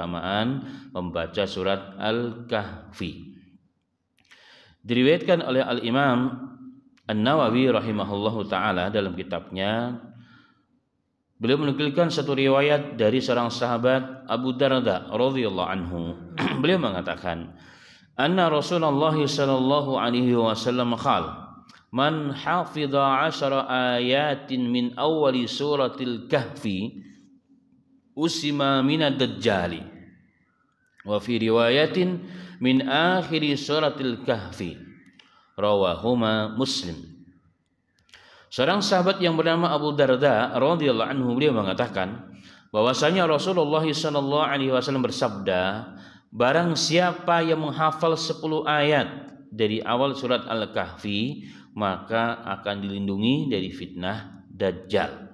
keutamaan membaca surat Al-Kahfi. Diriwayatkan oleh Al-Imam An-Nawawi rahimahullahu taala dalam kitabnya, beliau menukilkan satu riwayat dari seorang sahabat Abu Darda radhiyallahu anhu. Beliau mengatakan, anna Rasulullah sallallahu alaihi wasallam qala, man hafidha 10 ayatin min awwali suratil kahfi usima minad dajjali wa fi riwayatin min akhiri suratil kahfi, rawahuma Muslim. Seorang sahabat yang bernama Abu Darda radhiyallahu anhu, beliau mengatakan bahwasanya Rasulullah sallallahu alaihi wasallam bersabda, barang siapa yang menghafal 10 ayat dari awal surat Al-Kahfi, maka akan dilindungi dari fitnah Dajjal.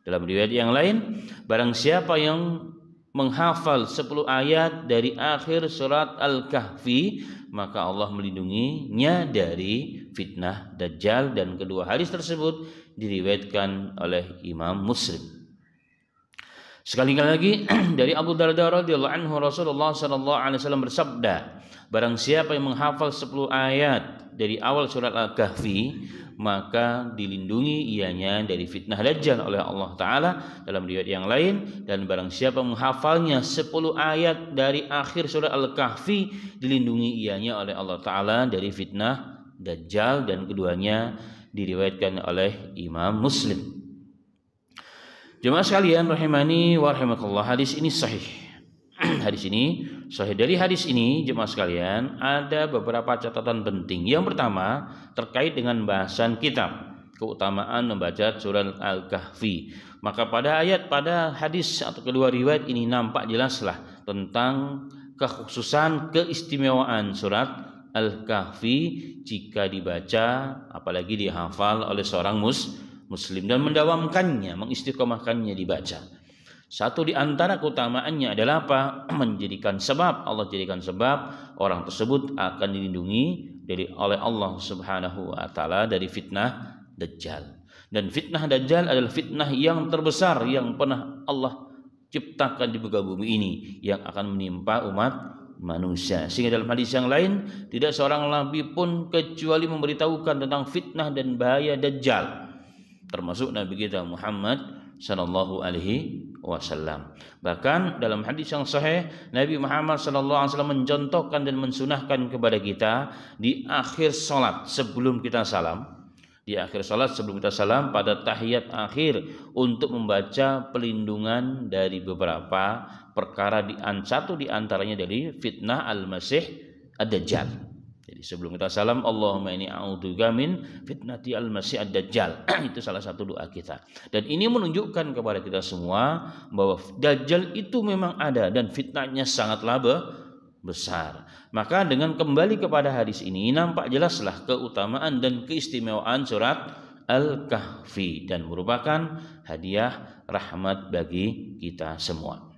Dalam riwayat yang lain, barang siapa yang menghafal 10 ayat dari akhir surat Al-Kahfi, maka Allah melindunginya dari fitnah Dajjal, dan kedua hadis tersebut diriwayatkan oleh Imam Muslim. Sekali lagi dari Abu Darda radhiyallahu anhu, Rasulullah sallallahu alaihi wasallam bersabda, barang siapa yang menghafal 10 ayat dari awal surat Al-Kahfi, maka dilindungi ianya dari fitnah Dajjal oleh Allah Ta'ala. Dalam riwayat yang lain, dan barang siapa menghafalnya 10 ayat dari akhir surat Al-Kahfi, dilindungi ianya oleh Allah Ta'ala dari fitnah Dajjal, dan keduanya diriwayatkan oleh Imam Muslim. Jemaah sekalian rahimani wa rahimakumullah, hadis ini sahih. Hadis ini sahih. Dari hadis ini jemaah sekalian ada beberapa catatan penting. Yang pertama terkait dengan bahasan kitab, keutamaan membaca surat Al-Kahfi. Maka pada hadis atau kedua riwayat ini nampak jelaslah tentang kekhususan, keistimewaan surat Al-Kahfi jika dibaca, apalagi dihafal oleh seorang muslim dan mendawamkannya, mengistiqomahkannya dibaca. Satu di antara keutamaannya adalah apa? Allah jadikan sebab orang tersebut akan dilindungi oleh Allah Subhanahu wa taala dari fitnah Dajjal. Dan fitnah Dajjal adalah fitnah yang terbesar yang pernah Allah ciptakan di muka bumi ini, yang akan menimpa umat manusia. Sehingga dalam hadis yang lain, tidak seorang nabi pun kecuali memberitahukan tentang fitnah dan bahaya Dajjal, termasuk Nabi kita Muhammad sallallahu alaihi wasallam. Bahkan dalam hadis yang sahih, Nabi Muhammad sallallahu alaihi wasallam mencontohkan dan mensunahkan kepada kita di akhir salat sebelum kita salam, pada tahiyat akhir, untuk membaca pelindungan dari beberapa perkara, satu di antaranya dari fitnah Al-Masih Ad-Dajjal. Jadi sebelum kita salam, Allahumma inni a'udzubika min fitnati al-masih ad-dajjal. Itu salah satu doa kita. Dan ini menunjukkan kepada kita semua bahwa Dajjal itu memang ada dan fitnahnya sangatlah besar. Maka dengan kembali kepada hadis ini, nampak jelaslah keutamaan dan keistimewaan surat Al-Kahfi dan merupakan hadiah rahmat bagi kita semua.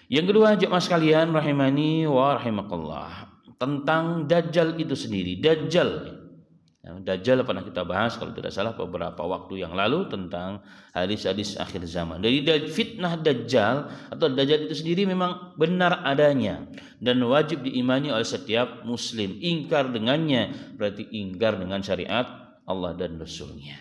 Yang kedua, jemaah sekalian rahimani wa rahimakallah, tentang Dajjal itu sendiri. Dajjal pernah kita bahas kalau tidak salah beberapa waktu yang lalu tentang hadis-hadis akhir zaman. Dari fitnah Dajjal atau Dajjal itu sendiri memang benar adanya dan wajib diimani oleh setiap muslim. Ingkar dengannya berarti ingkar dengan syariat Allah dan Rasulnya.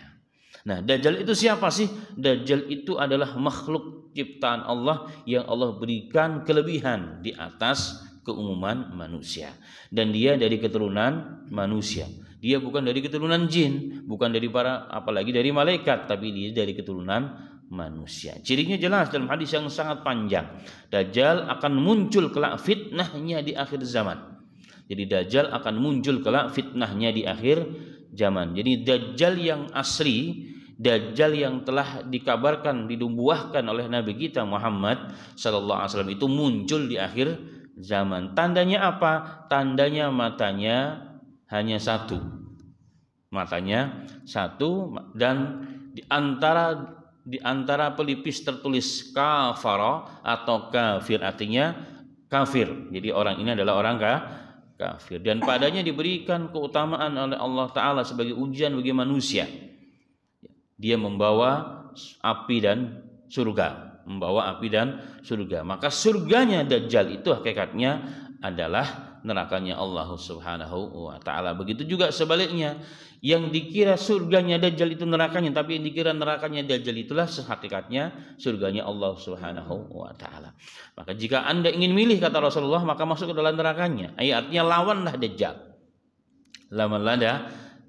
Nah, Dajjal itu siapa sih? Dajjal itu adalah makhluk ciptaan Allah yang Allah berikan kelebihan di atas keumuman manusia, dan dia dari keturunan manusia. Dia bukan dari keturunan jin, bukan dari apalagi dari malaikat, tapi dia dari keturunan manusia. Cirinya jelas dalam hadis yang sangat panjang. Dajjal akan muncul kelak fitnahnya di akhir zaman. Jadi Dajjal akan muncul kelak fitnahnya di akhir zaman. Jadi Dajjal yang asli, Dajjal yang telah dikabarkan, dinubuahkan oleh Nabi kita Muhammad sallallahu alaihi wasallam itu muncul di akhir zaman. Tandanya apa? Tandanya matanya hanya satu. Dan di antara pelipis tertulis kafara atau kafir, artinya kafir. Jadi orang ini adalah orang kafir, dan padanya diberikan keutamaan oleh Allah Ta'ala sebagai ujian bagi manusia. Dia membawa api dan surga. membawa api dan surga. Maka surganya Dajjal itu hakikatnya adalah nerakanya Allah Subhanahu wa taala. Begitu juga sebaliknya, yang dikira surganya Dajjal itu nerakanya, tapi yang dikira nerakanya Dajjal itulah hakikatnya surganya Allah Subhanahu wa taala. Maka jika Anda ingin milih, kata Rasulullah, maka masuk ke dalam nerakanya. Artinya lawanlah Dajjal. Lawanlah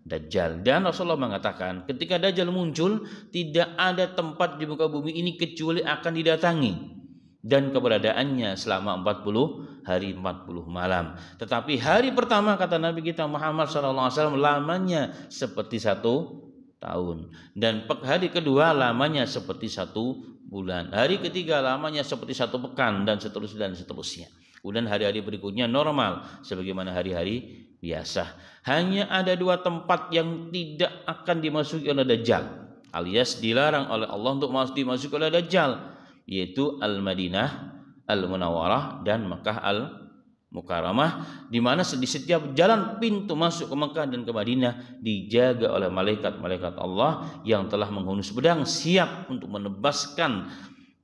Dajjal. Dan Rasulullah mengatakan, ketika Dajjal muncul, tidak ada tempat di muka bumi ini kecuali akan didatangi, dan keberadaannya selama 40 hari 40 malam. Tetapi hari pertama, kata Nabi kita Muhammad SAW, lamanya seperti 1 tahun, dan hari kedua lamanya seperti 1 bulan, hari ketiga lamanya seperti 1 pekan, dan seterusnya. Kemudian hari-hari berikutnya normal sebagaimana hari-hari biasa. Hanya ada 2 tempat yang tidak akan dimasuki oleh Dajjal, alias dilarang oleh Allah untuk dimasuki oleh Dajjal, yaitu Al-Madinah Al-Munawwarah dan Makkah Al-Mukarramah, di mana di setiap jalan pintu masuk ke Makkah dan ke Madinah dijaga oleh malaikat-malaikat Allah yang telah menghunus pedang, siap untuk menebaskan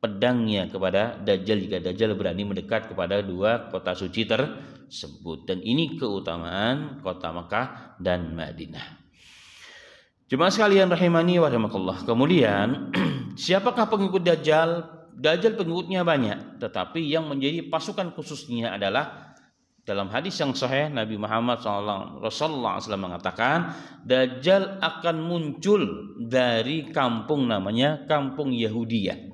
pedangnya kepada Dajjal jika Dajjal berani mendekat kepada 2 kota suci tersebut. Dan ini keutamaan kota Makkah dan Madinah. Jemaah sekalian rahimani wa rahimakumullah. Kemudian siapakah pengikut Dajjal? Dajjal pengikutnya banyak, tetapi yang menjadi pasukan khususnya adalah, dalam hadis yang sahih Nabi Muhammad SAW mengatakan, Dajjal akan muncul dari kampung namanya kampung Yahudiyah.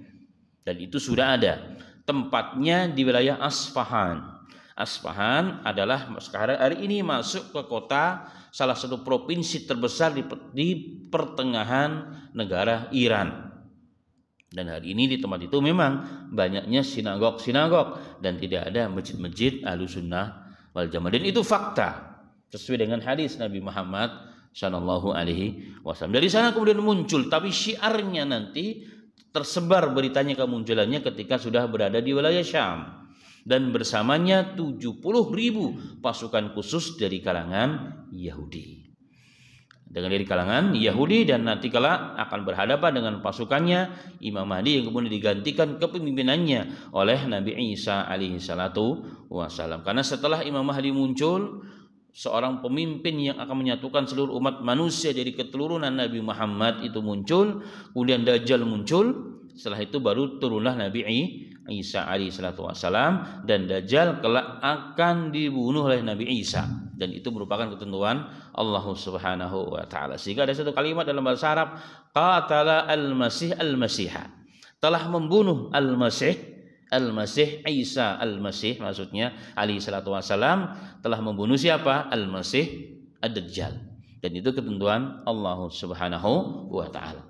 Dan itu sudah ada. Tempatnya di wilayah Asfahan. Asfahan adalah sekarang hari ini masuk ke kota, salah satu provinsi terbesar di pertengahan negara Iran. Dan hari ini di tempat itu memang banyaknya sinagog dan tidak ada masjid-masjid Ahlussunnah wal Jamaah. Dan itu fakta sesuai dengan hadis Nabi Muhammad SAW. Dari sana kemudian muncul, tapi syiarnya nanti tersebar beritanya kemunculannya ketika sudah berada di wilayah Syam, dan bersamanya 70.000 pasukan khusus dari kalangan Yahudi. Dari kalangan Yahudi, dan nanti kala akan berhadapan dengan pasukannya Imam Mahdi yang kemudian digantikan kepemimpinannya oleh Nabi Isa alaihi salatu wassalam. Karena setelah Imam Mahdi muncul, seorang pemimpin yang akan menyatukan seluruh umat manusia dari keturunan Nabi Muhammad itu muncul, kemudian Dajjal muncul, setelah itu baru turunlah Nabi Isa alaihi salatu wassalam, dan Dajjal kelak akan dibunuh oleh Nabi Isa, dan itu merupakan ketentuan Allah Subhanahu wa taala. Sehingga ada satu kalimat dalam bahasa Arab, qatala al-masih al-masiha, telah membunuh Al-Masih Isa Al-Masih, maksudnya alaihi salatu wassalam, telah membunuh siapa? Al-Masih Ad-Dajjal. Dan itu ketentuan Allah Subhanahu wa taala.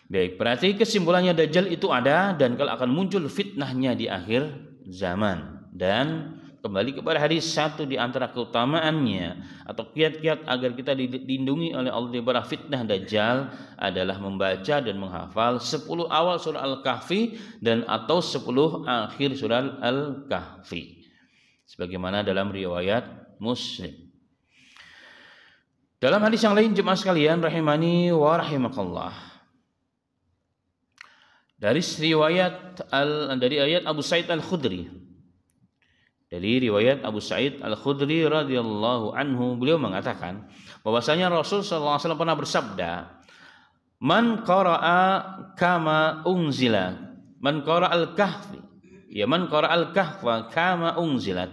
Baik, berarti kesimpulannya Dajjal itu ada, dan kalau akan muncul fitnahnya di akhir zaman. Dan kembali kepada hadis, satu di antara keutamaannya atau kiat-kiat agar kita dilindungi oleh Allah dari fitnah Dajjal adalah membaca dan menghafal 10 awal surah Al-Kahfi dan atau 10 akhir surah Al-Kahfi, sebagaimana dalam riwayat Muslim. Dalam hadis yang lain, jemaah sekalian rahimani wa rahimakallah, dari ayat Abu Sa'id Al-Khudri, dari riwayat Abu Sa'id Al-Khudri radhiyallahu anhu, beliau mengatakan bahwasanya Rasul sallallahu alaihi wasallam pernah bersabda, "Man qara'a kama unzila, man qara'a al-kahfi, ya man qara'a al-kahfa kama unzilat,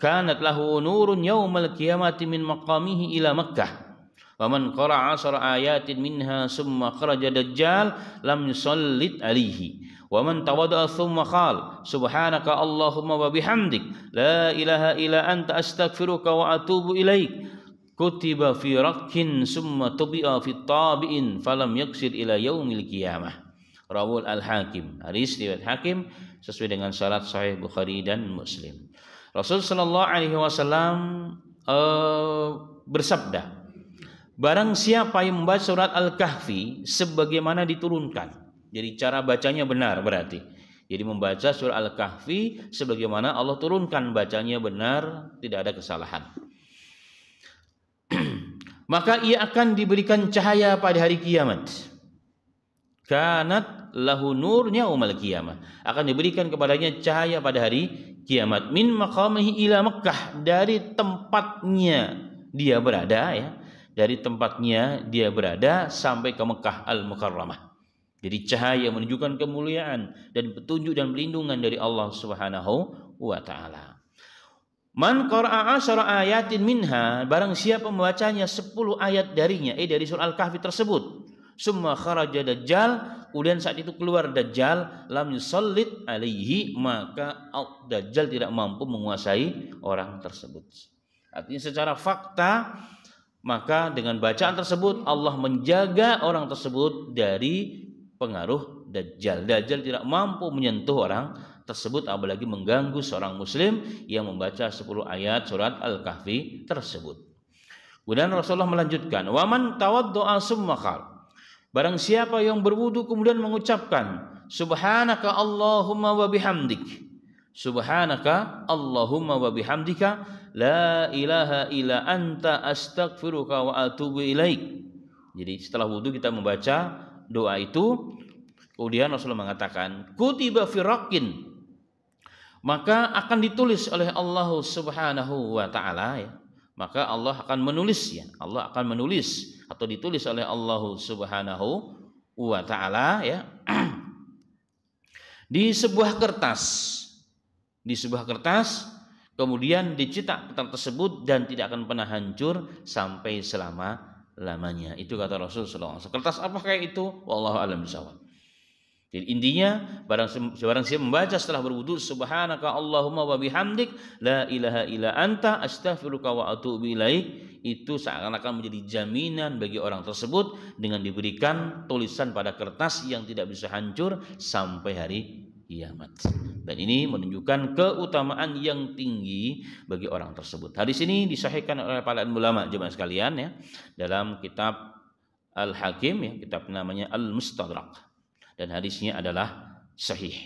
kanat lahu nurun yaumal qiyamati min maqamihi ila Makkah. Wa man qara'a 10 ayatin minha summa kharaja dajjal lam yusallit alaihi. Wa man tawadda'a thumma qala subhanaka Allahumma wa bihamdik la ilaha illa anta astaghfiruka wa atubu ilaik, kutiba fi rakkin summa tubi'a fi tabi'in falam yaksir ila yaumil qiyamah." Rawul Al-Hakim, hadis riwayat Hakim sesuai dengan syarat Sahih Bukhari dan Muslim. Rasul sallallahu alaihi wasallam bersabda, barang siapa yang membaca surat Al-Kahfi sebagaimana diturunkan, jadi cara bacanya benar berarti. Jadi membaca surah Al-Kahfi sebagaimana Allah turunkan, bacanya benar, tidak ada kesalahan. Maka ia akan diberikan cahaya pada hari kiamat. kanat lahu nur yaumal qiyamah, akan diberikan kepadanya cahaya pada hari kiamat, min maqamihi ila Makkah, dari tempatnya dia berada ya, dari tempatnya dia berada sampai ke Mekah Al-Mukarramah. Jadi cahaya menunjukkan kemuliaan dan petunjuk dan perlindungan dari Allah Subhanahu wa taala. Man qara'a 10 ayatin minha, barang siapa membacanya 10 ayat darinya, dari surah Al-Kahfi tersebut, summa kharaja dajjal, kemudian saat itu keluar dajjal, lam yusallit alaihi, maka dajjal tidak mampu menguasai orang tersebut. Artinya secara fakta, maka dengan bacaan tersebut Allah menjaga orang tersebut dari pengaruh dajjal. Dajjal tidak mampu menyentuh orang tersebut, apalagi mengganggu seorang muslim yang membaca 10 ayat surat Al-Kahfi tersebut. Kemudian Rasulullah melanjutkan, wa man tawaddo'a summa qala, barang siapa yang berwudu kemudian mengucapkan subhanaka Allahumma wa bihamdik, subhanaka Allahumma wa bihamdika, la ilaha illa anta astaghfiruka wa atubu ilaik. Jadi setelah wudu kita membaca doa itu, kemudian Rasulullah mengatakan kutiba firaqin, maka akan ditulis oleh Allah Subhanahu wa taala ya, maka Allah akan menulisnya, Allah akan menulis atau ditulis oleh Allah Subhanahu wa taala ya di sebuah kertas, kemudian dicetak kertas tersebut dan tidak akan pernah hancur sampai selama-lamanya. Itu kata Rasulullah SAW. Kertas apakah itu? Wallahu a'lam bishawab. Jadi intinya, barang siapa membaca setelah berwudu subhanaka Allahumma wa bihamdik, la ilaha illa anta astaghfiruka wa atubu ilaik, itu seakan-akan menjadi jaminan bagi orang tersebut dengan diberikan tulisan pada kertas yang tidak bisa hancur sampai hari kiamat. Dan ini menunjukkan keutamaan yang tinggi bagi orang tersebut. Hadis ini disahihkan oleh para ulama jemaah sekalian ya, dalam kitab Al-Hakim ya, kitab namanya Al-Mustadrak, dan hadisnya adalah sahih.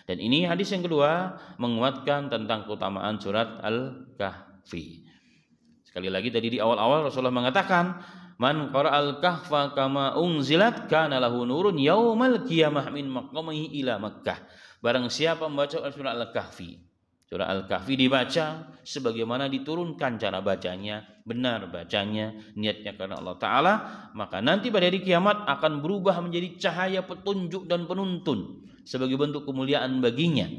Dan ini hadis yang kedua menguatkan tentang keutamaan surat Al-Kahfi. Sekali lagi tadi di awal-awal Rasulullah mengatakan, man qara'al kahfa kama unzilat kana lahu nurun yaumal qiyamah min maqamihi ila Makkah. Barang siapa membaca surah Al-Kahfi, surah Al-Kahfi dibaca sebagaimana diturunkan cara bacanya, benar bacanya, niatnya karena Allah Ta'ala, maka nanti pada hari kiamat akan berubah menjadi cahaya petunjuk dan penuntun sebagai bentuk kemuliaan baginya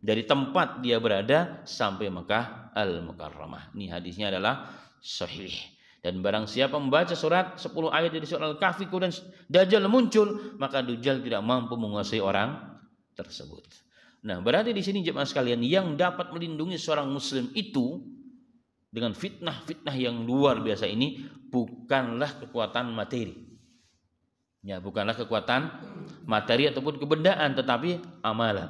dari tempat dia berada sampai Mekah Al-Mukarramah. Ini hadisnya adalah sahih. Dan barang siapa membaca surat 10 ayat dari surah Al-Kahfi kemudian dajjal muncul, maka dajjal tidak mampu menguasai orang tersebut. Nah, berarti di sini jemaah sekalian, yang dapat melindungi seorang muslim itu dengan fitnah-fitnah yang luar biasa ini bukanlah kekuatan materi. Ya, bukanlah kekuatan materi ataupun kebendaan, tetapi amalan,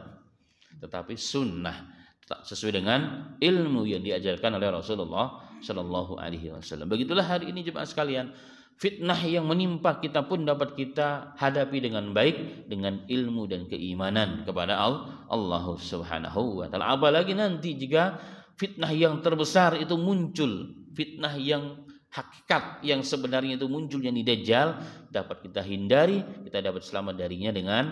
tetapi sunnah, sesuai dengan ilmu yang diajarkan oleh Rasulullah Shallallahu Alaihi Wasallam. Begitulah hari ini jemaah sekalian, fitnah yang menimpa kita pun dapat kita hadapi dengan baik dengan ilmu dan keimanan kepada Allah Subhanahu wa taala. Apalagi nanti jika fitnah yang terbesar itu muncul, fitnah yang hakikat yang sebenarnya itu muncul, yang dajjal, dapat kita hindari, kita dapat selamat darinya dengan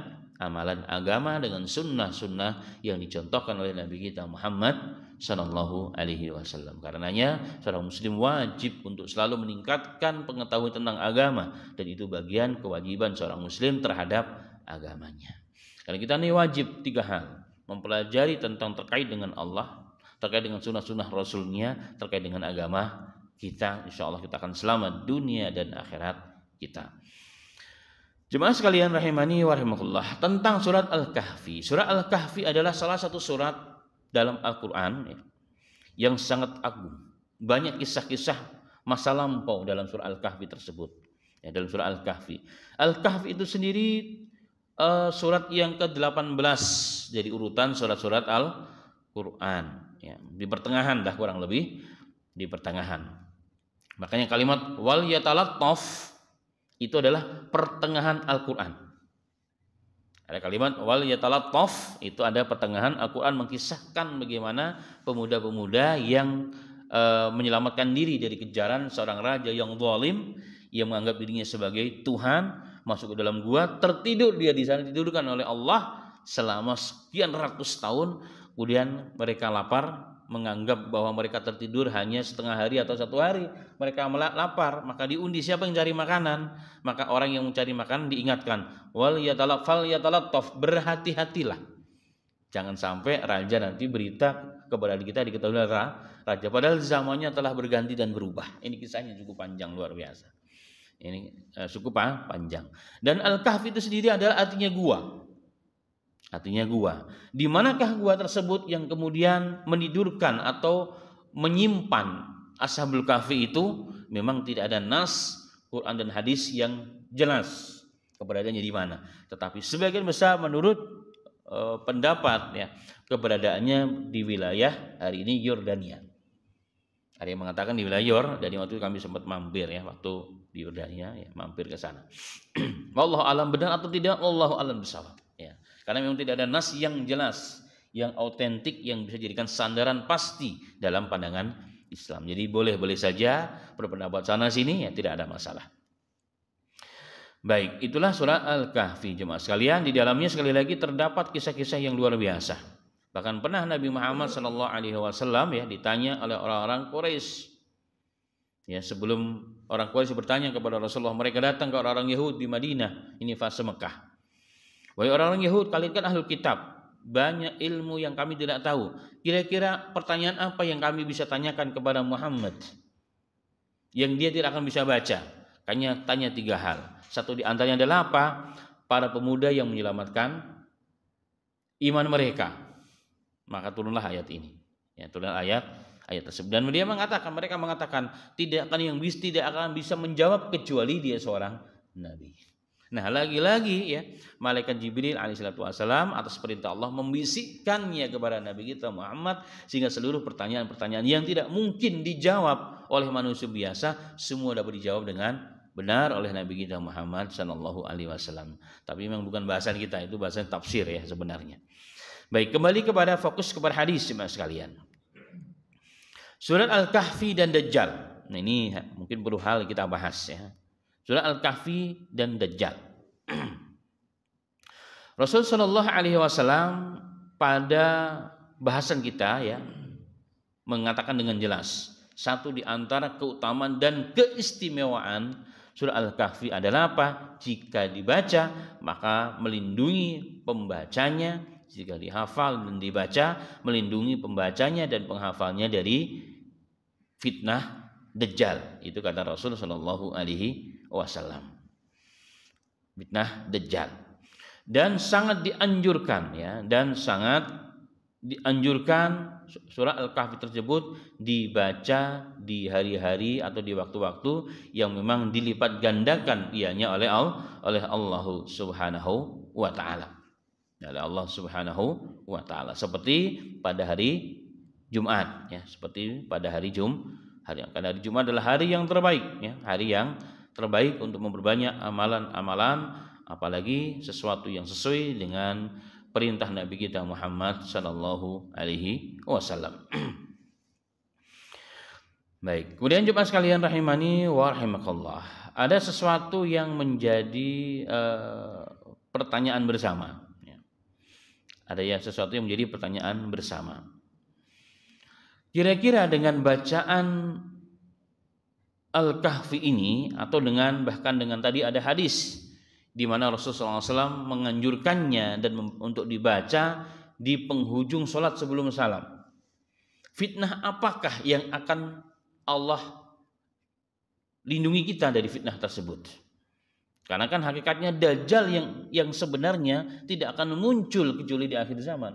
amalan agama, dengan sunnah-sunnah yang dicontohkan oleh Nabi kita Muhammad Sallallahu Alaihi Wasallam. Karenanya seorang muslim wajib untuk selalu meningkatkan pengetahuan tentang agama, dan itu bagian kewajiban seorang muslim terhadap agamanya. Karena kita ini wajib 3 hal: mempelajari tentang terkait dengan Allah, terkait dengan sunnah-sunnah Rasulnya, terkait dengan agama kita. Insya Allah kita akan selamat dunia dan akhirat kita. Jemaah sekalian rahimani wa rahimakumullah, tentang surat Al-Kahfi. Surat Al-Kahfi adalah salah satu surat dalam Al-Quran yang sangat agung. Banyak kisah-kisah masa lampau dalam surah Al-Kahfi tersebut. Ya, dalam surah Al-Kahfi. Al-Kahfi itu sendiri surat yang ke-18 dari urutan surat-surat Al-Quran. Ya, di pertengahan dah, kurang lebih di pertengahan. Makanya kalimat wal yatalattaf itu adalah pertengahan Al-Quran. Ada kalimat wal yatalattaf, itu ada pertengahan Al-Quran mengkisahkan bagaimana pemuda-pemuda yang menyelamatkan diri dari kejaran seorang raja yang zalim, Ia menganggap dirinya sebagai Tuhan, masuk ke dalam gua, tertidur dia di sana, ditidurkan oleh Allah selama sekian ratus tahun. Kemudian mereka lapar, menganggap bahwa mereka tertidur hanya setengah hari atau 1 hari. Mereka lapar, maka diundi siapa yang cari makanan. Maka orang yang mencari makanan diingatkan, wal yatalattaf, berhati-hatilah. Jangan sampai raja nanti berita kepada kita diketahui raja, padahal zamannya telah berganti dan berubah. Ini kisahnya cukup panjang, luar biasa. Ini cukup panjang. Dan Al-Kahfi itu sendiri adalah artinya gua. Artinya gua. Di manakah gua tersebut yang kemudian menidurkan atau menyimpan Ashabul Kahfi itu? Memang tidak ada nas Quran dan hadis yang jelas keberadaannya di mana. Tetapi sebagian besar menurut pendapat ya, keberadaannya di wilayah hari ini Yordania. Ada yang mengatakan di wilayah Yordania. Waktu itu kami sempat mampir ya, waktu di Yordania ya, mampir ke sana. Wallahu alam benar atau tidak, wallahu alam bishawab ya. Karena memang tidak ada nas yang jelas, yang autentik, yang bisa dijadikan sandaran pasti dalam pandangan Islam. Jadi boleh-boleh saja berpendapat sana sini ya, tidak ada masalah. Baik, itulah surah Al-Kahfi jemaah sekalian. Di dalamnya sekali lagi terdapat kisah-kisah yang luar biasa. Bahkan pernah Nabi Muhammad SAW ya ditanya oleh orang-orang Quraisy. Ya, sebelum orang Quraisy bertanya kepada Rasulullah, mereka datang ke orang-orang Yahudi di Madinah, ini fase Mekah. Wahai orang-orang Yahudi, kalian kan ahlul kitab, banyak ilmu yang kami tidak tahu. Kira-kira pertanyaan apa yang kami bisa tanyakan kepada Muhammad yang dia tidak akan bisa baca? Kayaknya tanya 3 hal. Satu di antaranya adalah apa? Para pemuda yang menyelamatkan iman mereka. Maka turunlah ayat ini. Ya, turunlah ayat tersebut. Dan mereka mengatakan tidak akan bisa menjawab kecuali dia seorang nabi. Nah, lagi-lagi ya, malaikat Jibril alaihissalam atas perintah Allah membisikkannya kepada Nabi kita Muhammad, sehingga seluruh pertanyaan-pertanyaan yang tidak mungkin dijawab oleh manusia biasa semua dapat dijawab dengan benar oleh Nabi kita Muhammad sallallahu alaihi wasallam. Tapi memang bukan bahasan kita, itu bahasan tafsir ya sebenarnya. Baik, kembali kepada fokus kepada hadis jemaah sekalian. Surat Al-Kahfi dan Dajjal. Nah, ini mungkin perlu hal kita bahas ya. Surat Al-Kahfi dan Dajjal. Rasul sallallahu alaihi wasallam pada bahasan kita ya mengatakan dengan jelas, satu di antara keutamaan dan keistimewaan surah Al-Kahfi adalah apa? Jika dibaca maka melindungi pembacanya, jika dihafal dan dibaca melindungi pembacanya dan penghafalnya dari fitnah Dajjal. Itu kata Rasul sallallahu alaihi wasallam. Fitnah Dajjal. Dan sangat dianjurkan ya, dan sangat dianjurkan surah Al-Kahfi tersebut dibaca di hari-hari atau di waktu-waktu yang memang dilipat gandakan ianya oleh Allah Subhanahu wa taala. Oleh Allah Subhanahu wa taala, seperti pada hari Jumat ya, seperti pada hari karena hari Jumat adalah hari yang terbaik ya, hari yang terbaik untuk memperbanyak amalan-amalan, apalagi sesuatu yang sesuai dengan perintah Nabi kita Muhammad sallallahu alaihi wasallam. Baik, kemudian jemaah sekalian rahimani wa rahimakallah. Ada sesuatu yang menjadi pertanyaan bersama ya. Ada sesuatu yang menjadi pertanyaan bersama. Kira-kira dengan bacaan Al-Kahfi ini, atau bahkan dengan tadi ada hadis di mana Rasulullah SAW menganjurkannya dan untuk dibaca di penghujung sholat sebelum salam. Fitnah apakah yang akan Allah lindungi kita dari fitnah tersebut? Karena kan hakikatnya Dajjal yang sebenarnya tidak akan muncul kecuali di akhir zaman.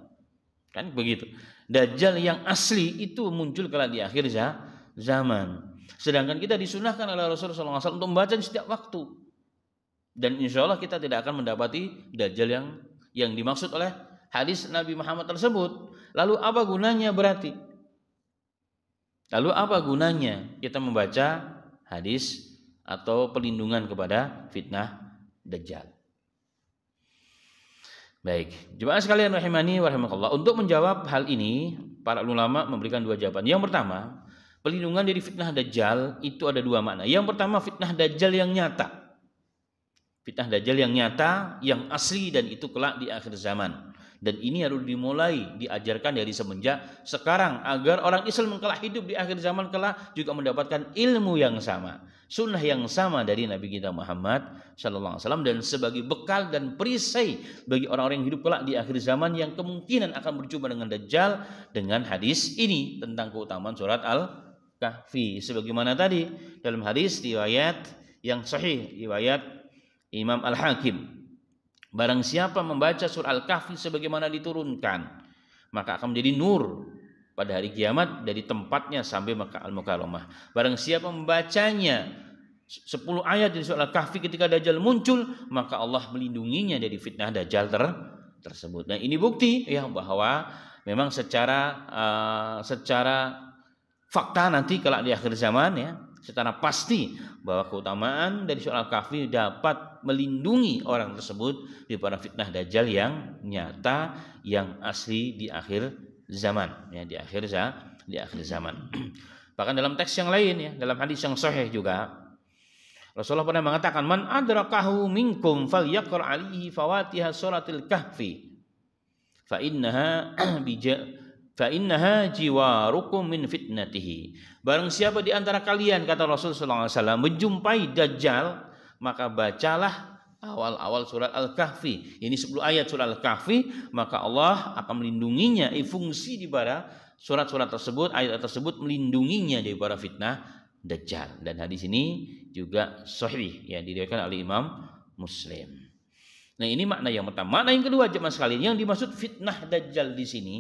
Kan begitu. Dajjal yang asli itu muncul kala di akhir zaman. Sedangkan kita disunahkan oleh Rasulullah SAW untuk membaca setiap waktu. Dan insya Allah kita tidak akan mendapati Dajjal yang dimaksud oleh hadis Nabi Muhammad tersebut. Lalu apa gunanya berarti? Lalu apa gunanya kita membaca hadis atau pelindungan kepada fitnah Dajjal? Baik, jemaah sekalian rahimani wa rahimakallah. Untuk menjawab hal ini, para ulama memberikan 2 jawaban. Yang pertama, pelindungan dari fitnah Dajjal itu ada dua makna. Yang pertama, fitnah Dajjal yang nyata. Fitnah Dajjal yang nyata, yang asli, dan itu kelak di akhir zaman. Dan ini harus dimulai diajarkan dari semenjak sekarang agar orang Islam kelak hidup di akhir zaman kelak juga mendapatkan ilmu yang sama, sunnah yang sama dari Nabi kita Muhammad sallallahu alaihi wasallam, dan sebagai bekal dan perisai bagi orang-orang yang hidup kelak di akhir zaman yang kemungkinan akan berjumpa dengan Dajjal, dengan hadis ini tentang keutamaan surat Al-Kahfi. Sebagaimana tadi dalam hadis riwayat yang sahih, riwayat Imam Al-Hakim, barang siapa membaca surah Al-Kahfi sebagaimana diturunkan, maka akan menjadi nur pada hari kiamat dari tempatnya sampai Makkah Al-Mukarramah. Barang siapa membacanya 10 ayat dari surah Al-Kahfi ketika Dajjal muncul, maka Allah melindunginya dari fitnah Dajjal tersebut. Dan ini bukti ya bahwa memang secara fakta nanti kalau di akhir zaman ya, secara pasti bahwa keutamaan dari surah Al-Kahfi dapat melindungi orang tersebut daripada fitnah Dajjal yang nyata, yang asli di akhir zaman ya, di akhir zaman. Bahkan dalam teks yang lain ya, dalam hadis yang sahih juga Rasulullah pernah mengatakan, man adrakahu minkum falyaqra alaihi fawatiha suratil kahfi fa innaha jiwarukum min fitnatihi. Barang siapa di antara kalian, kata Rasulullah SAW, menjumpai Dajjal, maka bacalah awal-awal surat Al-Kahfi. Ini 10 ayat surat Al-Kahfi, maka Allah akan melindunginya. Fungsi di pada surat-surat tersebut, ayat tersebut melindunginya daripada fitnah Dajjal. Dan hadis ini juga sahih ya, diriwayatkan oleh Imam Muslim. Nah, ini makna yang pertama. Makna yang kedua jemaah sekalian, yang dimaksud fitnah Dajjal di sini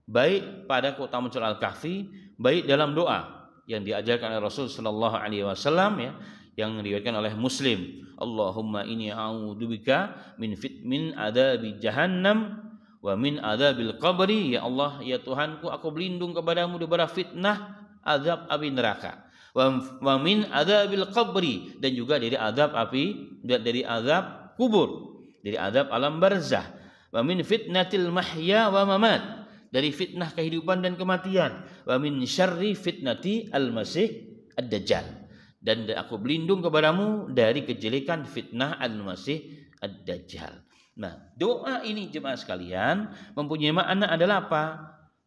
baik pada keutamaan surah Al-Kahfi, baik dalam doa yang diajarkan oleh Rasul sallallahu alaihi wasallam ya, yang diriwayatkan oleh Muslim, Allahumma inni a'udzubika min adabi jahannam wa min adabil qabri. Ya Allah, ya Tuhanku, aku berlindung kepadamu dari fitnah azab api neraka, wa min adabil qabri, dan juga dari azab api, dari azab kubur, dari azab alam barzah, wa min fitnatil mahya wa mamat, dari fitnah kehidupan dan kematian, wa min syarri fitnati al-masih ad-dajjal, dan aku berlindung kepadamu dari kejelekan fitnah al-masih ad-dajjal. Nah, doa ini jemaah sekalian mempunyai makna adalah apa?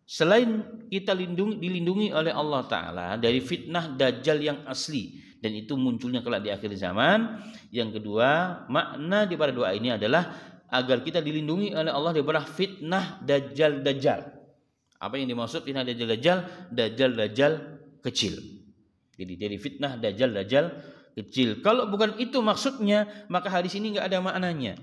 Selain kita dilindungi oleh Allah Ta'ala dari fitnah Dajjal yang asli, dan itu munculnya kelak di akhir zaman. Yang kedua, makna di pada doa ini adalah agar kita dilindungi oleh Allah daripada fitnah Dajjal. Apa yang dimaksud fitnah Dajjal? Dajjal kecil. Jadi dari fitnah Dajjal kecil. Kalau bukan itu maksudnya, maka hadis ini nggak ada maknanya.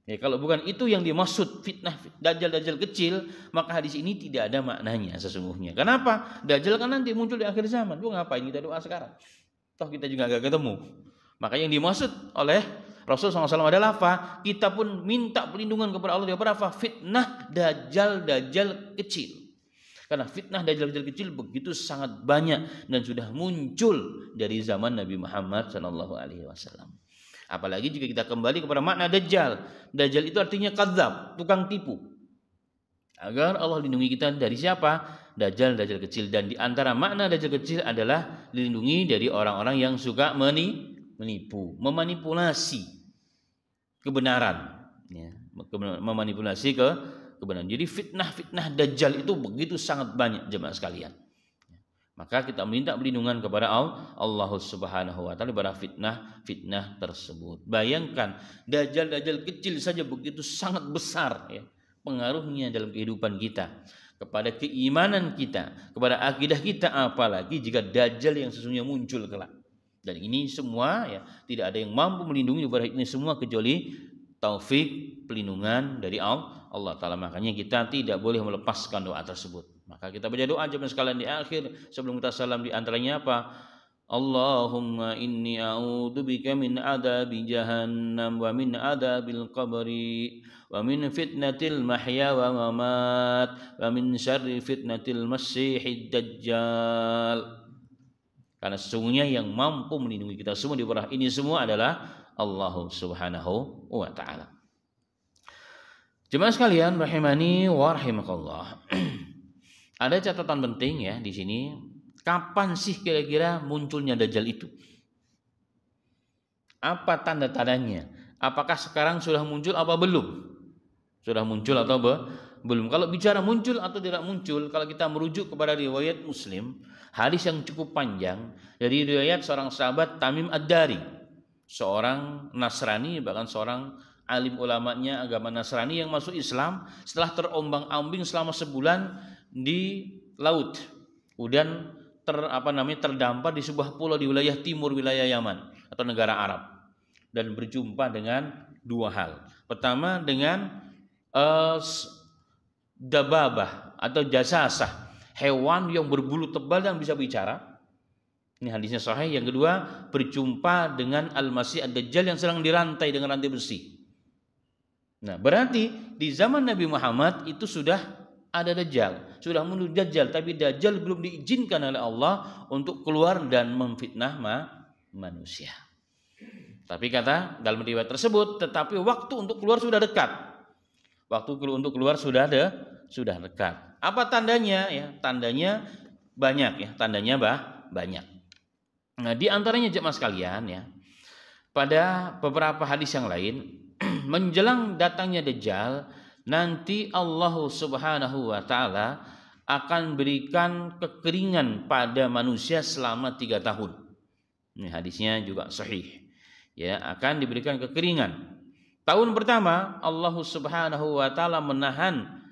Ya, kalau bukan itu yang dimaksud fitnah Dajjal kecil, maka hadis ini tidak ada maknanya sesungguhnya. Kenapa? Dajjal kan nanti muncul di akhir zaman. Lu ngapain kita doa sekarang? Toh kita juga nggak ketemu. Maka yang dimaksud oleh Rasulullah SAW adalah apa? Kita pun minta perlindungan kepada Allah daripada apa? Fitnah Dajjal kecil. Karena fitnah Dajjal kecil begitu sangat banyak dan sudah muncul dari zaman Nabi Muhammad SAW. Apalagi jika kita kembali kepada makna Dajjal. Dajjal itu artinya kadzab, tukang tipu. Agar Allah lindungi kita dari siapa? Dajjal kecil. Dan di antara makna Dajjal kecil adalah dilindungi dari orang-orang yang suka menipu, memanipulasi kebenaran, ya, memanipulasi kebenaran. Jadi fitnah Dajjal itu begitu sangat banyak jemaah sekalian. Maka kita minta perlindungan kepada Allah Subhanahu wa taala pada fitnah tersebut. Bayangkan Dajjal kecil saja begitu sangat besar ya, pengaruhnya dalam kehidupan kita, kepada keimanan kita, kepada akidah kita, apalagi jika Dajjal yang sesungguhnya muncul kelak. Dan ini semua ya, tidak ada yang mampu melindungi dari ini semua kecuali taufik pelindungan dari Allah Ta'ala. Makanya kita tidak boleh melepaskan doa tersebut. Maka kita baca doa jemaah sekalian di akhir sebelum kita salam, di antaranya apa? Allahumma inni a'udzubika min adabi jahannam wa min adabil qabri wa min fitnatil mahya wa mamat wa min syarri fitnatil masyihid dajjal. Karena sesungguhnya yang mampu melindungi kita semua di bawah ini semua adalah Allah Subhanahu wa taala. Jemaah sekalian rahimani wa rahimakallah. Ada catatan penting ya di sini. Kapan sih kira-kira munculnya Dajjal itu? Apa tanda-tandanya? Apakah sekarang sudah muncul apa belum? Sudah muncul atau belum? Kalau bicara muncul atau tidak muncul, kalau kita merujuk kepada riwayat Muslim, hadis yang cukup panjang dari riwayat seorang sahabat Tamim Ad-Dari, seorang Nasrani, bahkan seorang alim ulamanya agama Nasrani yang masuk Islam setelah terombang-ambing selama sebulan di laut. Kemudian terdampar di sebuah pulau di wilayah timur wilayah Yaman atau negara Arab, dan berjumpa dengan dua hal. Pertama dengan dababah atau jasasah, hewan yang berbulu tebal dan bisa bicara. Ini hadisnya sahih. Yang kedua, berjumpa dengan Al-Masih Ad-Dajjal yang sedang dirantai dengan rantai besi. Nah, berarti di zaman Nabi Muhammad itu sudah ada Dajjal, sudah menuju Dajjal, tapi Dajjal belum diizinkan oleh Allah untuk keluar dan memfitnah manusia. Tapi kata dalam riwayat tersebut, tetapi waktu untuk keluar sudah dekat. Waktu untuk keluar sudah dekat. Apa tandanya? Ya, tandanya banyak ya, tandanya banyak. Nah, di antaranya jemaah sekalian ya, pada beberapa hadis yang lain menjelang datangnya Dajjal, nanti Allah Subhanahu wa taala akan berikan kekeringan pada manusia selama 3 tahun. Ini hadisnya juga sahih. Ya, akan diberikan kekeringan. Tahun pertama Allah Subhanahu wa taala menahan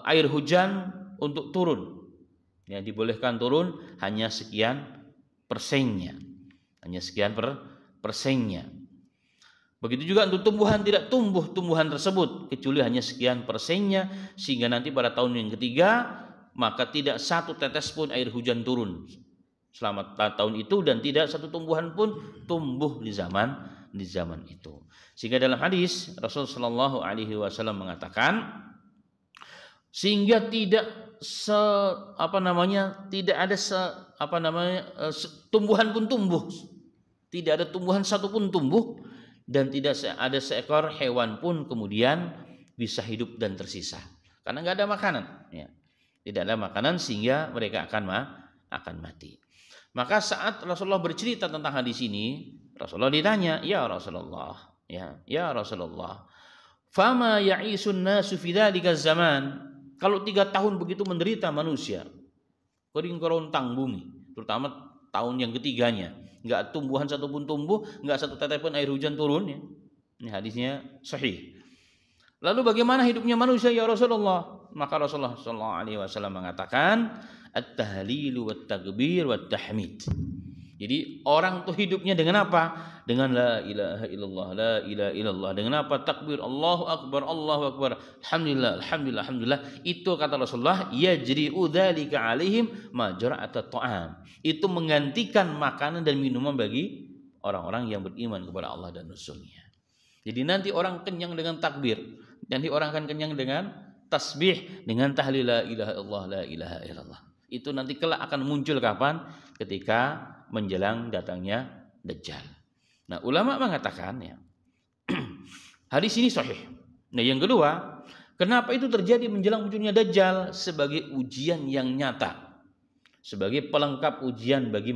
air hujan untuk turun. Ya, dibolehkan turun hanya sekian persennya. Hanya sekian persennya. Begitu juga untuk tumbuhan, tidak tumbuh tumbuhan tersebut kecuali hanya sekian persennya, sehingga nanti pada tahun yang ketiga maka tidak satu tetes pun air hujan turun selama tahun itu, dan tidak satu tumbuhan pun tumbuh di zaman itu. Sehingga dalam hadis Rasulullah Shallallahu Alaihi Wasallam mengatakan, sehingga tidak tidak ada tumbuhan pun tumbuh, tidak ada tumbuhan satu pun tumbuh, dan tidak ada seekor hewan pun kemudian bisa hidup dan tersisa, karena nggak ada makanan. Ya. Tidak ada makanan sehingga mereka akan mati. Maka saat Rasulullah bercerita tentang hadis ini, Rasulullah ditanya, ya Rasulullah, fama ya'isun nasu fi dzalika zaman. Kalau 3 tahun begitu menderita manusia, kering kerontang bumi, terutama tahun yang ketiganya, nggak tumbuhan satu pun tumbuh, nggak satu tetes pun air hujan turun. Ya. Ini hadisnya sahih. Lalu bagaimana hidupnya manusia ya Rasulullah? Maka Rasulullah Shallallahu Alaihi Wasallam mengatakan, at-tahlilu wat-takbir wat-tahmid. Jadi orang tuh hidupnya dengan apa? Dengan la ilaha illallah, la ilaha illallah. Dengan apa? Takbir, Allahu akbar, Allahu akbar. Alhamdulillah, alhamdulillah, alhamdulillah. Itu kata Rasulullah, yajri'u dzalika 'alaihim majra'at at-ta'am. Itu menggantikan makanan dan minuman bagi orang-orang yang beriman kepada Allah dan Rasul-Nya. Jadi nanti orang kenyang dengan takbir, nanti orang akan kenyang dengan tasbih, dengan tahlil la ilaha illallah, la ilaha illallah. Itu nanti kelak akan muncul kapan? Ketika menjelang datangnya Dajjal. Nah, ulama mengatakan ya, hadis ini sahih. Nah, yang kedua, kenapa itu terjadi menjelang munculnya Dajjal? Sebagai ujian yang nyata, sebagai pelengkap ujian bagi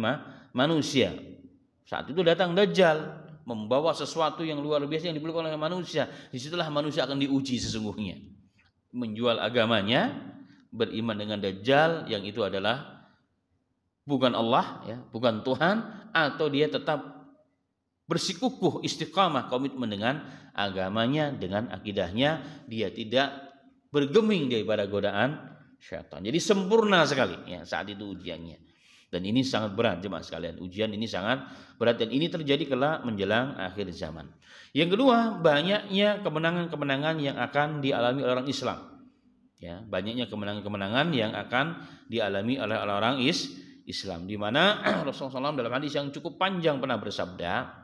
manusia. Saat itu datang Dajjal membawa sesuatu yang luar biasa yang dipeluk oleh manusia. Disitulah manusia akan diuji sesungguhnya. Menjual agamanya, beriman dengan Dajjal yang itu adalah bukan Allah, ya, bukan Tuhan, atau dia tetap bersikukuh istiqamah komitmen dengan agamanya, dengan akidahnya, dia tidak bergeming daripada godaan syaitan. Jadi sempurna sekali ya saat itu ujiannya. Dan ini sangat berat jemaah sekalian. Ujian ini sangat berat dan ini terjadi kelak menjelang akhir zaman. Yang kedua, banyaknya kemenangan-kemenangan yang akan dialami oleh orang Islam. Ya, banyaknya kemenangan-kemenangan yang akan dialami oleh orang Islam, di mana Rasulullah SAW dalam hadis yang cukup panjang pernah bersabda,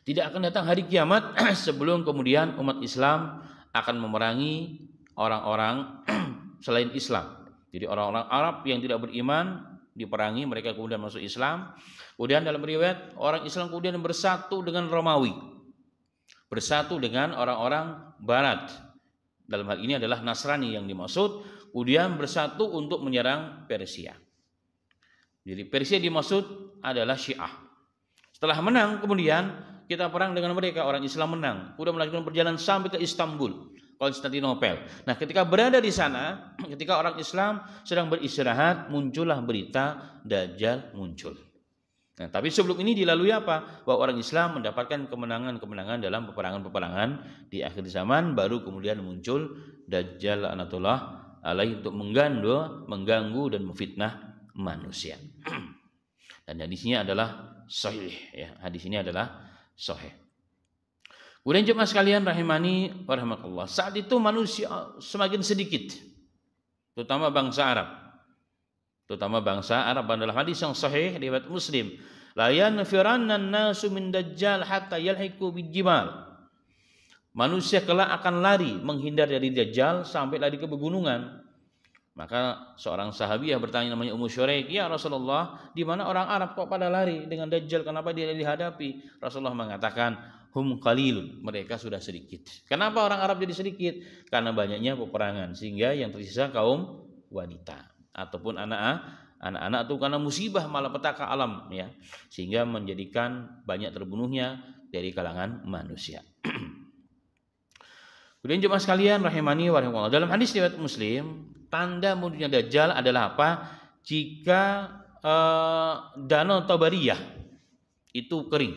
tidak akan datang hari kiamat sebelum kemudian umat Islam akan memerangi orang-orang selain Islam. Jadi orang-orang Arab yang tidak beriman diperangi, mereka kemudian masuk Islam. Kemudian dalam riwayat orang Islam kemudian bersatu dengan Romawi, bersatu dengan orang-orang Barat. Dalam hal ini adalah Nasrani yang dimaksud. kemudian bersatu untuk menyerang Persia. Jadi Persia dimaksud adalah Syiah. Setelah menang, kemudian kita perang dengan mereka, orang Islam menang. Sudah melanjutkan perjalanan sampai ke Istanbul, Konstantinopel. Nah, ketika berada di sana, ketika orang Islam sedang beristirahat, muncullah berita Dajjal muncul. Nah, tapi sebelum ini dilalui apa? Bahwa orang Islam mendapatkan kemenangan-kemenangan dalam peperangan-peperangan di akhir zaman, baru kemudian muncul Dajjal la'natullah alaihi untuk mengganggu dan memfitnah manusia. Dan hadisnya adalah sahih, ya. Hadis ini adalah sahih. Kemudian jemaah sekalian rahimani wa rahimakumullah, saat itu manusia semakin sedikit, terutama bangsa Arab. Dalam hadis yang sahih riwayat Muslim, la yanfiranna an-nasu min dajjal hatta yalhiqu bijibal. Manusia kelak akan lari menghindar dari Dajjal sampai lari ke pegunungan. Maka seorang sahabiah bertanya namanya Ummu Syuraik, "Ya Rasulullah, di mana orang Arab kok pada lari dengan Dajjal? Kenapa dia dihadapi?" Rasulullah mengatakan, "Hum qalilun." Mereka sudah sedikit. Kenapa orang Arab jadi sedikit? Karena banyaknya peperangan, sehingga yang tersisa kaum wanita ataupun anak-anak itu karena musibah malapetaka alam, ya, sehingga menjadikan banyak terbunuhnya dari kalangan manusia. Kemudian jemaah sekalian rahimani wa rahimakumullah, dalam hadis riwayat Muslim, tanda munculnya Dajjal adalah apa? Jika danau Tabariyah itu kering.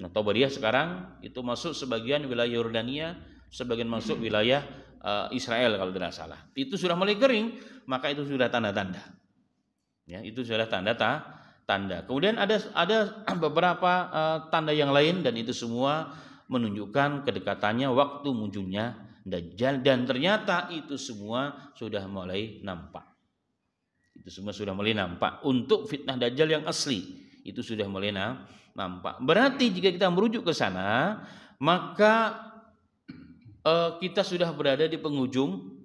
Nah, Tabariyah sekarang itu masuk sebagian wilayah Yordania, sebagian masuk wilayah Israel kalau tidak salah. Itu sudah mulai kering, maka itu sudah tanda-tanda. Ya, itu sudah tanda. Kemudian ada beberapa tanda yang lain, dan itu semua menunjukkan kedekatannya waktu munculnya Dajjal, dan ternyata itu semua sudah mulai nampak. Untuk fitnah Dajjal yang asli itu sudah mulai nampak. Berarti jika kita merujuk ke sana, maka kita sudah berada di penghujung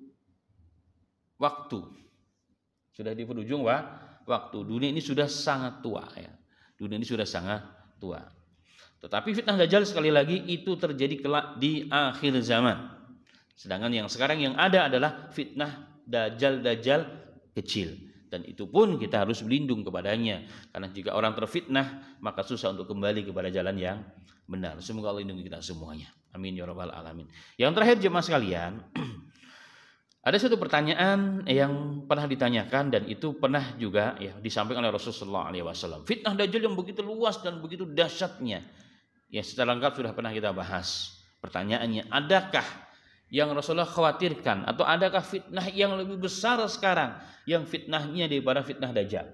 waktu. Dunia ini sudah sangat tua, ya. Tetapi fitnah Dajjal sekali lagi itu terjadi kelak di akhir zaman. Sedangkan yang sekarang yang ada adalah fitnah Dajjal kecil. Dan itu pun kita harus berlindung kepadanya. Karena jika orang terfitnah, maka susah untuk kembali kepada jalan yang benar. Semoga Allah lindungi kita semuanya. Amin ya rabbal alamin. Yang terakhir jemaah sekalian, ada satu pertanyaan yang pernah ditanyakan, dan itu pernah juga, ya, disampaikan oleh Rasulullah SAW. Fitnah Dajjal yang begitu luas dan begitu dahsyatnya, ya, secara lengkap sudah pernah kita bahas. Pertanyaannya, adakah yang Rasulullah khawatirkan, atau adakah fitnah yang lebih besar sekarang yang fitnahnya daripada fitnah Dajjal?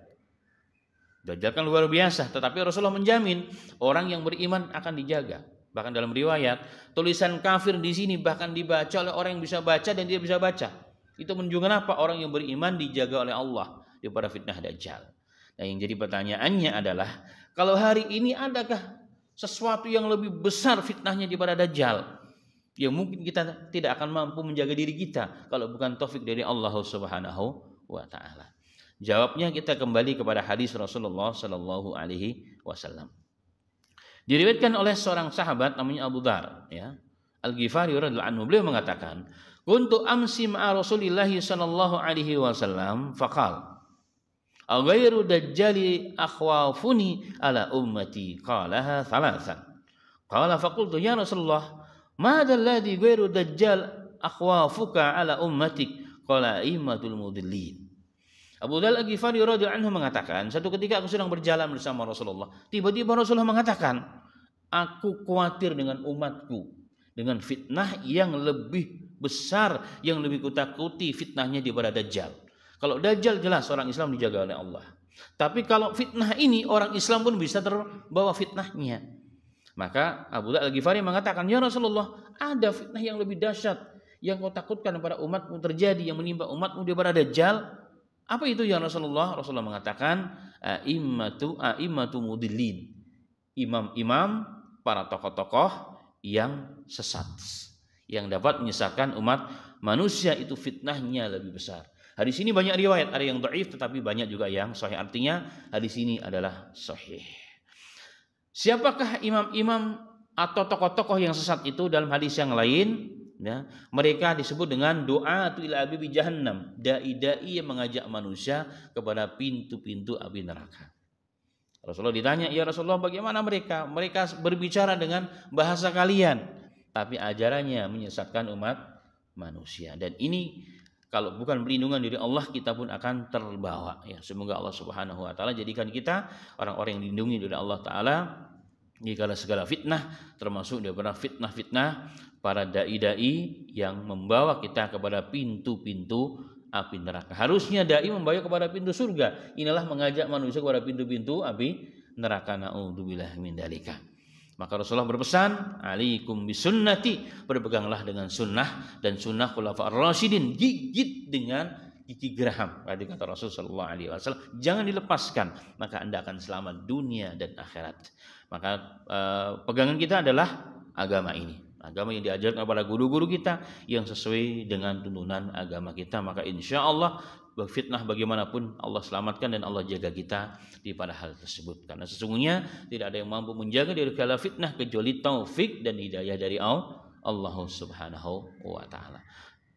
Dajjal kan luar biasa, tetapi Rasulullah menjamin orang yang beriman akan dijaga. Bahkan dalam riwayat, tulisan kafir di sini bahkan dibaca oleh orang yang bisa baca dan dia bisa baca. Itu menunjukkan apa? Orang yang beriman dijaga oleh Allah daripada fitnah Dajjal. Nah, yang jadi pertanyaannya adalah, kalau hari ini adakah sesuatu yang lebih besar fitnahnya daripada Dajjal, yang mungkin kita tidak akan mampu menjaga diri kita kalau bukan taufik dari Allah Subhanahu wa taala? Jawabnya kita kembali kepada hadis Rasulullah sallallahu alaihi wasallam. Diriwayatkan oleh seorang sahabat namanya Abu Dzar, ya, Al-Ghifari radhiyallahu anhu, beliau mengatakan, "Kuntu amsi ma'a Rasulillah sallallahu alaihi wasallam faqal aghairu dajjali akhwafuni ala ummati qalaha thalathan." Qala faqultu ya Rasulullah, "Madza alladhi ghairu dajjal akhwafuka ala ummatik?" Qala immatul mudillin. Abu Dzar Al-Ghifari radhiyallahu anhu mengatakan, satu ketika aku sedang berjalan bersama Rasulullah, tiba-tiba Rasulullah mengatakan, "Aku khawatir dengan umatku dengan fitnah yang lebih besar, yang lebih kutakuti fitnahnya daripada Dajjal." Kalau Dajjal jelas orang Islam dijaga oleh Allah, tapi kalau fitnah ini orang Islam pun bisa terbawa fitnahnya. Maka Abu Dzar Al-Ghifari mengatakan, "Ya Rasulullah, ada fitnah yang lebih dahsyat yang kau takutkan kepada umatmu terjadi, yang menimpa umatmu daripada Dajjal. Apa itu ya Rasulullah?" Rasulullah mengatakan, a'immatu mudillin. Imam-imam, para tokoh-tokoh yang sesat, yang dapat menyesatkan umat manusia, itu fitnahnya lebih besar. Hadis ini banyak riwayat, ada yang dhaif tetapi banyak juga yang sahih. Artinya hadis ini adalah sahih. Siapakah imam-imam atau tokoh-tokoh yang sesat itu? Dalam hadis yang lain Ya, mereka disebut dengan doa ila abibi jahannam, dai-dai yang mengajak manusia kepada pintu-pintu api neraka. Rasulullah ditanya, ya Rasulullah bagaimana mereka? Mereka berbicara dengan bahasa kalian, tapi ajarannya menyesatkan umat manusia. Dan ini kalau bukan perlindungan dari Allah, kita pun akan terbawa. Ya, semoga Allah Subhanahu Wa Taala jadikan kita orang-orang yang dilindungi dari Allah Taala dikala segala fitnah, termasuk daripada fitnah-fitnah para dai-dai yang membawa kita kepada pintu-pintu api neraka. Harusnya dai membawa kepada pintu surga. Inilah mengajak manusia kepada pintu-pintu api neraka. Na'udzubillah min dzalika. Maka Rasulullah berpesan, alaikum bisunnati, berpeganglah dengan sunnah dan sunnah khulafaur rasyidin, gigit dengan gigi geraham. Tadi kata Rasul sallallahu alaihi wasallam, jangan dilepaskan, maka Anda akan selamat dunia dan akhirat. Maka pegangan kita adalah agama ini, agama yang diajarkan kepada guru-guru kita yang sesuai dengan tuntunan agama kita. Maka insya Allah fitnah bagaimanapun Allah selamatkan dan Allah jaga kita di pada hal tersebut. Karena sesungguhnya tidak ada yang mampu menjaga dari kala fitnah kecuali taufik dan hidayah dari Allah Subhanahu wa Ta'ala.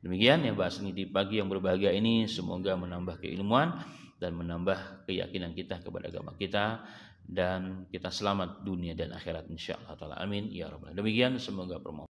Demikian yang bahas ini di pagi yang berbahagia ini, semoga menambah keilmuan dan menambah keyakinan kita kepada agama kita, dan kita selamat dunia dan akhirat insyaallah taala. Amin ya rabbal alamin. Demikian, semoga bermanfaat.